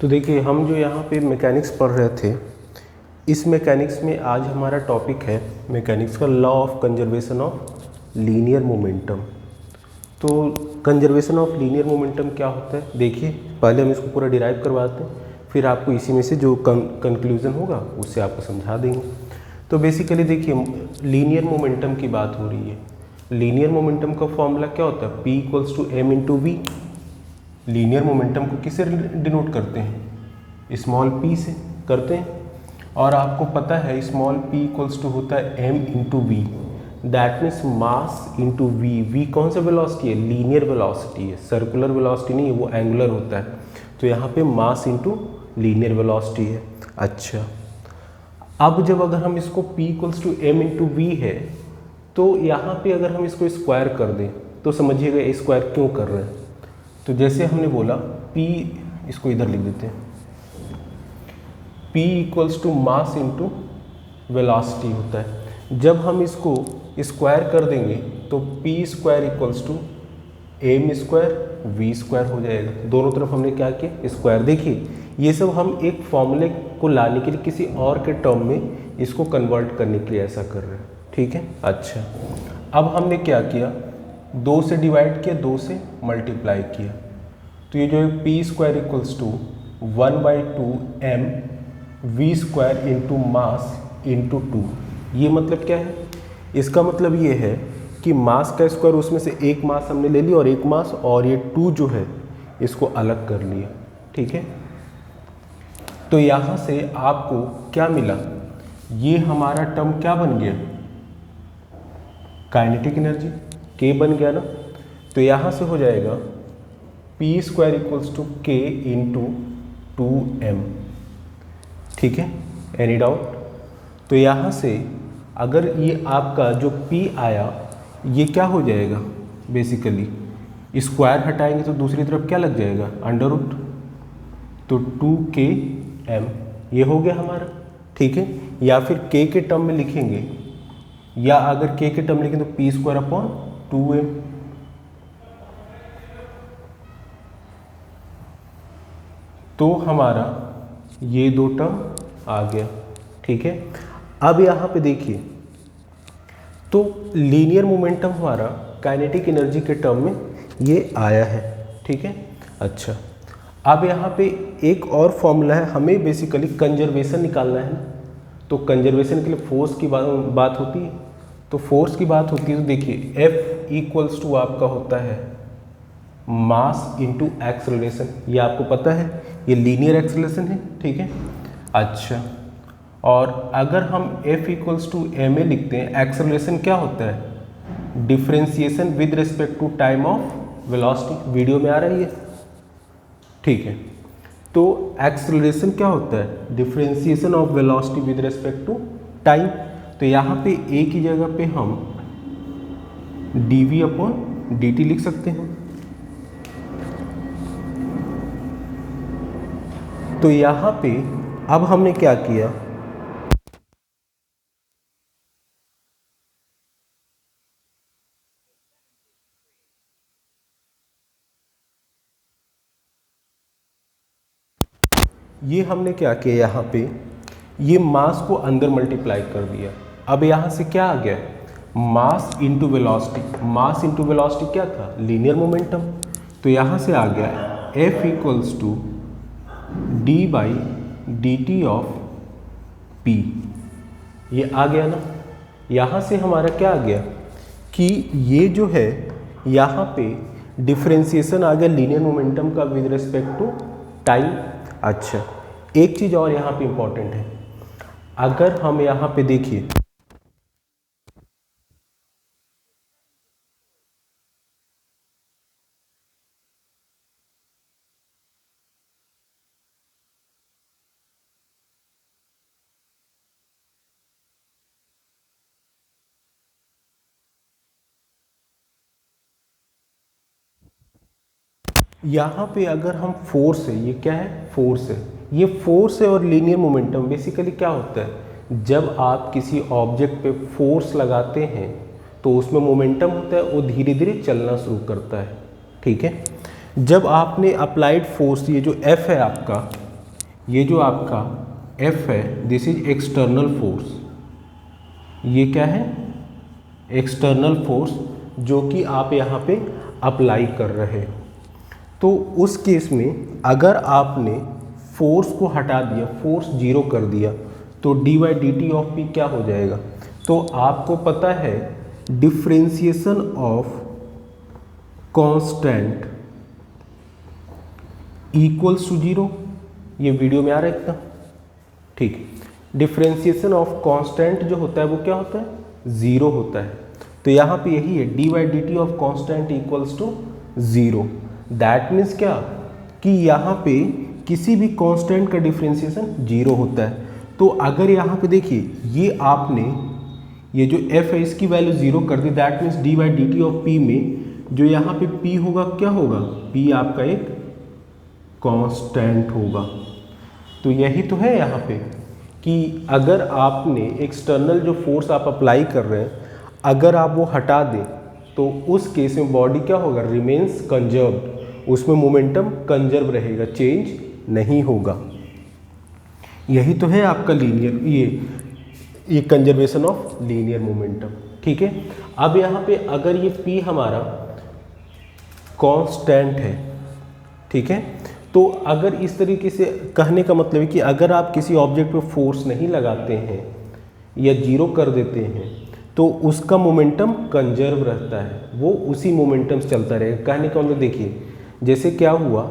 तो देखिए हम जो यहाँ पे मैकेनिक्स पढ़ रहे थे, इस मैकेनिक्स में आज हमारा टॉपिक है मैकेनिक्स का law of conservation of linear momentum. तो कंजर्वेशन ऑफ लीनियर मोमेंटम क्या होता है, देखिए पहले हम इसको पूरा डिराइव करवाते हैं, फिर आपको इसी में से जो कंक्लूजन होगा उससे आपको समझा देंगे। तो बेसिकली देखिए लीनियर मोमेंटम की बात हो रही है। लीनियर मोमेंटम का फॉर्मूला क्या होता है, P equals to M into V. Linear momentum को किससे डिनोट करते हैं, स्मॉल p से करते हैं। और आपको पता है स्मॉल p इक्वल्स टू होता है m into V, that means mass into V. V कौन सा वेलोसिटी है, लीनियर वेलोसिटी है, सर्कुलर वेलोसिटी नहीं है, वो एंगुलर होता है। तो यहाँ पे मास इंटू लीनियर वेलोसिटी है। अच्छा, अब जब अगर हम इसको p equals to M into V है, तो यहाँ पे अगर हम इसको स्क्वायर कर दें तो समझिएगा स्क्वायर क्यों कर रहे हैं। तो जैसे हमने बोला p, इसको इधर लिख देते हैं, p equals to mass into velocity होता है। जब हम इसको स्क्वायर कर देंगे तो p square equals to M square V square हो जाएगा। दोनों तरफ हमने क्या किया, स्क्वायर। देखिए ये सब हम एक फॉर्मूले को लाने के लिए किसी और के टर्म में इसको कन्वर्ट करने के लिए ऐसा कर रहे हैं, ठीक है। अच्छा, अब हमने क्या किया, 2 से डिवाइड किया, 2 से मल्टीप्लाई किया, तो ये जो है p square equals to 1/2 m V square into mass into 2। ये मतलब क्या है, इसका मतलब ये है कि मास का स्क्वायर, उसमें से एक मास हमने ले लिया और एक मास, और ये 2 जो है इसको अलग कर लिया, ठीक है। तो यहाँ से आपको क्या मिला, ये हमारा टर्म क्या बन गया, काइनेटिक एनर्जी K बन गया ना। तो यहाँ से हो जाएगा p square equals to K into 2m, ठीक है। Any doubt. तो यहाँ से अगर ये आपका जो p आया, ये क्या हो जाएगा, बेसिकली स्क्वायर हटाएंगे तो दूसरी तरफ क्या लग जाएगा, अंडर रूट, तो 2km ये हो गया हमारा, ठीक है। या फिर k के टर्म में लिखेंगे, या अगर k के टर्म लिखें तो p स्क्वायर अपॉन 2m। तो हमारा ये 2 टर्म आ गया, ठीक है। अब यहाँ पे देखिए, तो लीनियर मोमेंटम हमारा काइनेटिक एनर्जी के टर्म में ये आया है, ठीक है। अच्छा, अब यहाँ पे एक और फॉर्मूला है, हमें बेसिकली कंजर्वेशन निकालना है ना। तो कंजर्वेशन के लिए फोर्स की बात होती है, तो फोर्स की बात होती है, तो देखिए F इक्वल्स टू आपका होता है मास इंटू एक्सेलरेशन। ये आपको पता है ये लीनियर एक्सेलरेशन है, ठीक है। अच्छा, और अगर हम F equals to M A लिखते हैं, एक्सेलरेशन क्या होता है, differentiation with respect to time of velocity. Video में आ रही है, ठीक है। तो एक्सेलरेशन क्या होता है, differentiation of velocity with respect to time. तो यहाँ पे a की जगह पे हम dv अपॉन dt लिख सकते हैं। तो यहाँ पे अब हमने क्या किया, ये हमने क्या किया, यहाँ पे ये मास को अंदर मल्टीप्लाई कर दिया। अब यहाँ से क्या आ गया, मास इंटू वेलोसिटी। मास इंटू वेलोसिटी क्या था, लीनियर मोमेंटम। तो यहाँ से आ गया F equals to D by D T of P। ये आ गया ना। यहाँ से हमारा क्या आ गया कि ये जो है यहाँ पे डिफरेंशिएशन आ गया लीनियर मोमेंटम का विद रिस्पेक्ट टू टाइम। अच्छा, एक चीज़ और यहाँ पे इम्पॉर्टेंट है, अगर हम यहाँ पे देखिए, यहाँ पे अगर हम फोर्स है, ये क्या है, फोर्स है, ये फोर्स है। और लीनियर मोमेंटम बेसिकली क्या होता है, जब आप किसी ऑब्जेक्ट पे फोर्स लगाते हैं तो उसमें मोमेंटम होता है, वो धीरे धीरे चलना शुरू करता है, ठीक है। जब आपने अप्लाइड फोर्स, ये जो F है आपका, ये जो आपका F है दिस इज एक्सटर्नल फोर्स, ये क्या है एक्सटर्नल फोर्स जो कि आप यहाँ पे अप्लाई कर रहे हो। तो उस केस में अगर आपने फोर्स को हटा दिया, फोर्स जीरो कर दिया, तो D by D T of P क्या हो जाएगा। तो आपको पता है differentiation of constant equals to zero, ये वीडियो में आ रहा है इतना, ठीक है। डिफ्रेंसिएशन ऑफ कांस्टेंट जो होता है वो क्या होता है ज़ीरो होता है। तो यहाँ पे यही है D by D T of constant equals to zero. That means क्या कि यहाँ पे किसी भी कांस्टेंट का डिफ्रेंसिएशन जीरो होता है। तो अगर यहाँ पे देखिए ये आपने ये जो f है इसकी वैल्यू जीरो कर दी, that means D by D T of P में जो यहाँ पे p होगा क्या होगा, p आपका एक कांस्टेंट होगा। तो यही तो है यहाँ पे कि अगर आपने एक्सटर्नल जो फोर्स आप अप्लाई कर रहे हैं अगर आप वो हटा दें तो उस केस में बॉडी क्या होगा रिमेन्स कंजर्व्ड, उसमें मोमेंटम कंजर्व रहेगा, चेंज नहीं होगा। यही तो है आपका लीनियर ये कंजर्वेशन ऑफ लीनियर मोमेंटम, ठीक है। अब यहाँ पे अगर ये P हमारा कांस्टेंट है, ठीक है, तो अगर इस तरीके से कहने का मतलब है कि अगर आप किसी ऑब्जेक्ट पे फोर्स नहीं लगाते हैं या जीरो कर देते हैं तो उसका मोमेंटम कंजर्व रहता है, वो उसी मोमेंटम से चलता रहेगा। कहने का मतलब देखिए जैसे क्या हुआ,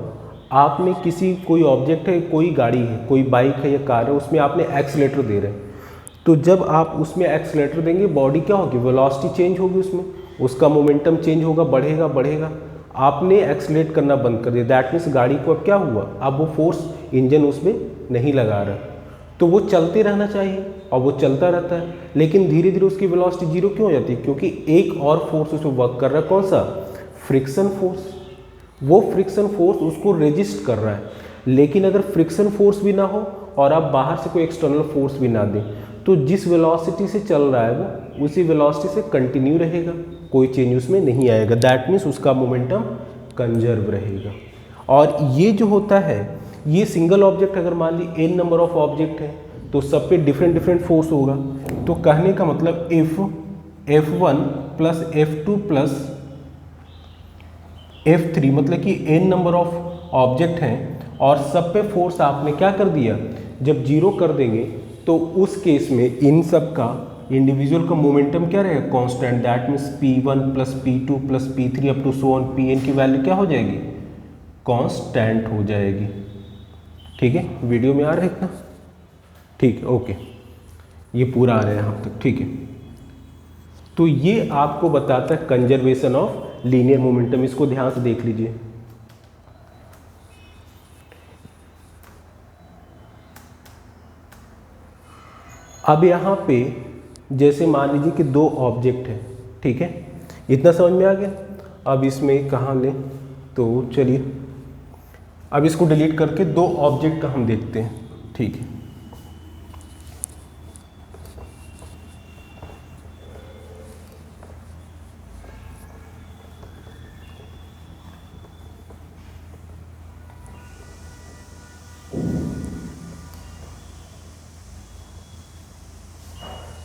आपने किसी कोई ऑब्जेक्ट है, कोई गाड़ी है, कोई बाइक है या कार है, उसमें आपने एक्सीलेटर दे रहे हैं, तो जब आप उसमें एक्सीलेटर देंगे बॉडी क्या होगी वेलोसिटी चेंज होगी, उसमें उसका मोमेंटम चेंज होगा, बढ़ेगा बढ़ेगा। आपने एक्सीलेट करना बंद कर दिया, दैट मीन्स गाड़ी को अब क्या हुआ, अब वो फोर्स इंजन उसमें नहीं लगा रहा, तो वो चलते रहना चाहिए और वो चलता रहता है, लेकिन धीरे धीरे उसकी वेलोसिटी जीरो क्यों हो जाती है, क्योंकि एक और फोर्स उसमें वर्क कर रहा है, कौन सा फ्रिक्शन फोर्स। वो फ्रिक्शन फोर्स उसको रेजिस्ट कर रहा है, लेकिन अगर फ्रिक्शन फोर्स भी ना हो और आप बाहर से कोई एक्सटर्नल फोर्स भी ना दें तो जिस वेलोसिटी से चल रहा है वो उसी वेलोसिटी से कंटिन्यू रहेगा, कोई चेंज उसमें नहीं आएगा। दैट मीन्स उसका मोमेंटम कंजर्व रहेगा। और ये जो होता है ये सिंगल ऑब्जेक्ट अगर मान ली n नंबर ऑफ ऑब्जेक्ट है तो सब पे डिफरेंट डिफरेंट फोर्स होगा। तो कहने का मतलब F1 plus F2 plus F3 मतलब कि n नंबर ऑफ ऑब्जेक्ट हैं और सब पे फोर्स आपने क्या कर दिया, जब जीरो कर देंगे तो उस केस में इन सब का इंडिविजुअल का मोमेंटम क्या रहेगा constant, that means P1 plus P2 plus P3 up to so on Pn की वैल्यू क्या हो जाएगी कांस्टेंट हो जाएगी। ठीक है, वीडियो में आ रहा है इतना, ठीक है, ओके, ये पूरा आ रहा है यहाँ तक, ठीक है। तो ये आपको बताता है कंजर्वेशन ऑफ लीनियर मोमेंटम, इसको ध्यान से देख लीजिए। अब यहाँ पे जैसे मान लीजिए कि दो ऑब्जेक्ट है, ठीक है, इतना समझ में आ गया। अब इसमें कहाँ लें, तो चलिए अब इसको डिलीट करके दो ऑब्जेक्ट का हम देखते हैं, ठीक है।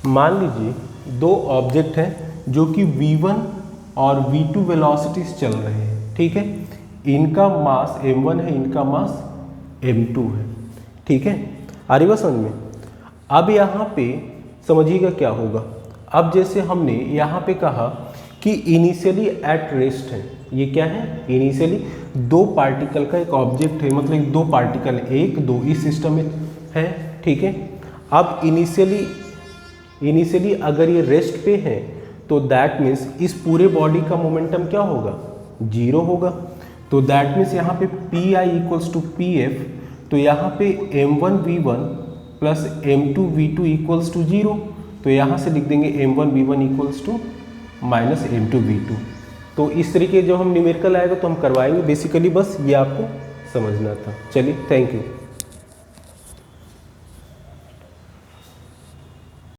मान लीजिए दो ऑब्जेक्ट हैं जो कि v1 और v2 वेलोसिटी से चल रहे हैं, ठीक है। इनका मास m1 है, इनका मास m2 है, ठीक है। आ रही बात समझ में। अब यहाँ पे समझिएगा क्या होगा। अब जैसे हमने यहाँ पे कहा कि इनिशियली एट रेस्ट है, ये क्या है इनिशियली दो पार्टिकल का एक ऑब्जेक्ट है, मतलब दो पार्टिकल एक दो इस सिस्टम में है, ठीक है। अब इनिशियली अगर ये रेस्ट पे है तो दैट मीन्स इस पूरे बॉडी का मोमेंटम क्या होगा जीरो होगा। तो दैट मीन्स यहाँ पे P I equals to P F, तो यहाँ पे m1v1 plus m2v2 equals to zero, तो यहाँ से लिख देंगे m1v1 equals to minus m2v2। तो इस तरीके जब हम न्यूमेरिकल आएगा तो हम करवाएंगे, बेसिकली बस ये आपको समझना था। चलिए, थैंक यू।